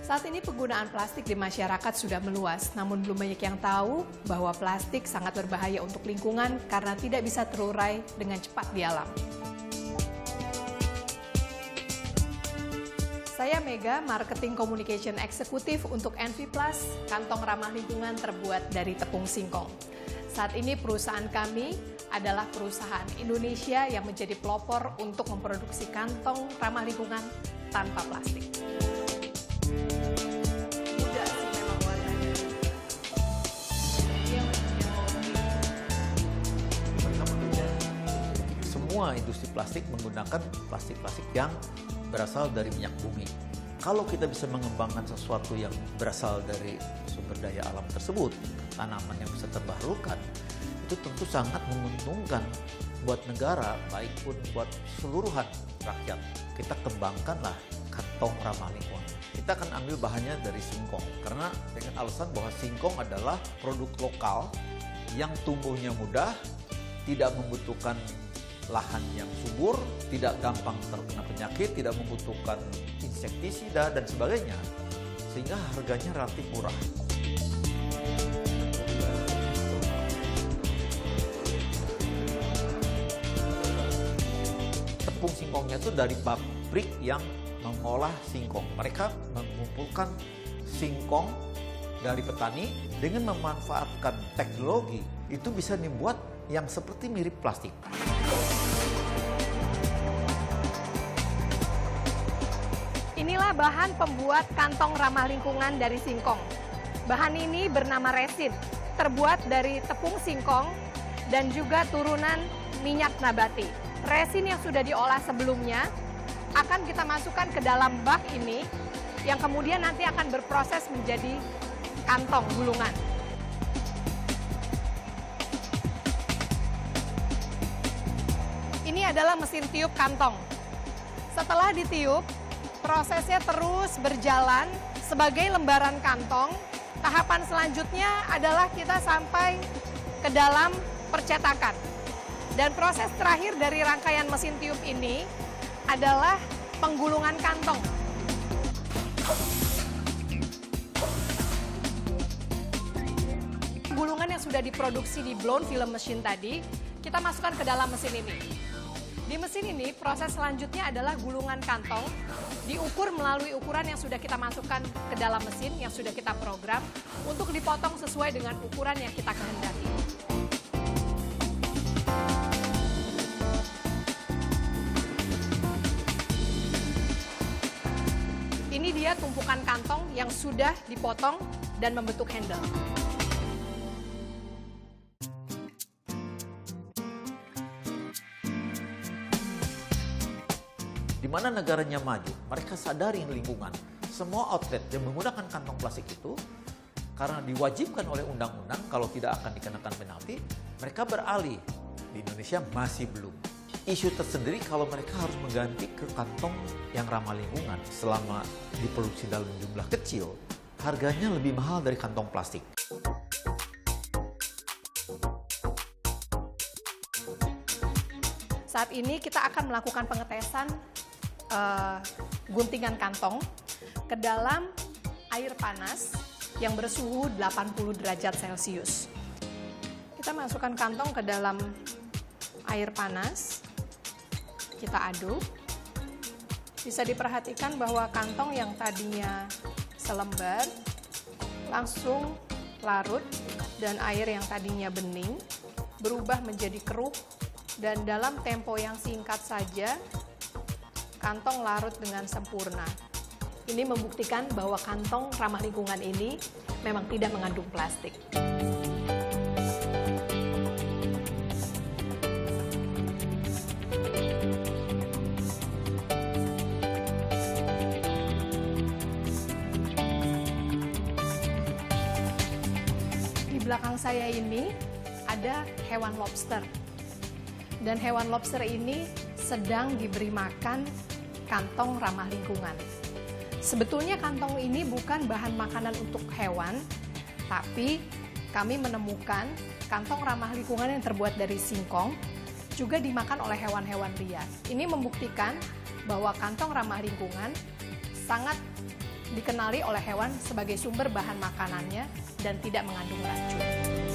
Saat ini penggunaan plastik di masyarakat sudah meluas, namun belum banyak yang tahu bahwa plastik sangat berbahaya untuk lingkungan karena tidak bisa terurai dengan cepat di alam. Saya Mega, Marketing Communication Eksekutif untuk NV Plus, kantong ramah lingkungan terbuat dari tepung singkong. Saat ini perusahaan kami adalah perusahaan Indonesia yang menjadi pelopor untuk memproduksi kantong ramah lingkungan tanpa plastik. Mudah sih memang warnanya. Semua industri plastik menggunakan plastik-plastik yang berasal dari minyak bumi. Kalau kita bisa mengembangkan sesuatu yang berasal dari sumber daya alam tersebut, tanaman yang bisa terbarukan, itu tentu sangat menguntungkan buat negara, baik pun buat seluruhan rakyat. Kita kembangkanlah kantong ramah lingkungan. Kita akan ambil bahannya dari singkong, karena dengan alasan bahwa singkong adalah produk lokal yang tumbuhnya mudah, tidak membutuhkan lahan yang subur, tidak gampang terkena penyakit, tidak membutuhkan insektisida dan sebagainya, sehingga harganya relatif murah. Tepung singkongnya itu dari pabrik yang mengolah singkong. Mereka mengumpulkan singkong dari petani dengan memanfaatkan teknologi, itu bisa dibuat yang seperti mirip plastik. Inilah bahan pembuat kantong ramah lingkungan dari singkong. Bahan ini bernama resin, terbuat dari tepung singkong dan juga turunan minyak nabati. Resin yang sudah diolah sebelumnya akan kita masukkan ke dalam bak ini yang kemudian nanti akan berproses menjadi kantong gulungan. Ini adalah mesin tiup kantong. Setelah ditiup, prosesnya terus berjalan sebagai lembaran kantong. Tahapan selanjutnya adalah kita sampai ke dalam percetakan. Dan proses terakhir dari rangkaian mesin tiup ini adalah penggulungan kantong. Gulungan yang sudah diproduksi di blown film machine tadi, kita masukkan ke dalam mesin ini. Di mesin ini, proses selanjutnya adalah gulungan kantong, diukur melalui ukuran yang sudah kita masukkan ke dalam mesin, yang sudah kita program, untuk dipotong sesuai dengan ukuran yang kita kehendaki. Ini dia tumpukan kantong yang sudah dipotong dan membentuk handle. Di mana negaranya maju, mereka sadari lingkungan. Semua outlet yang menggunakan kantong plastik itu, karena diwajibkan oleh undang-undang, kalau tidak akan dikenakan penalti, mereka beralih. Di Indonesia masih belum. Isu tersendiri kalau mereka harus mengganti ke kantong yang ramah lingkungan selama diproduksi dalam jumlah kecil, harganya lebih mahal dari kantong plastik. Saat ini kita akan melakukan pengetesan guntingan kantong ke dalam air panas yang bersuhu 80 derajat Celcius. Kita masukkan kantong ke dalam air panas, kita aduk. Bisa diperhatikan bahwa kantong yang tadinya selembar langsung larut dan air yang tadinya bening berubah menjadi keruh, dan dalam tempo yang singkat saja kantong larut dengan sempurna. Ini membuktikan bahwa kantong ramah lingkungan ini memang tidak mengandung plastik. Di belakang saya ini ada hewan lobster. Dan hewan lobster ini sedang diberi makan kantong ramah lingkungan. Sebetulnya kantong ini bukan bahan makanan untuk hewan, tapi kami menemukan kantong ramah lingkungan yang terbuat dari singkong juga dimakan oleh hewan-hewan liar. Ini membuktikan bahwa kantong ramah lingkungan sangat dikenali oleh hewan sebagai sumber bahan makanannya dan tidak mengandung racun.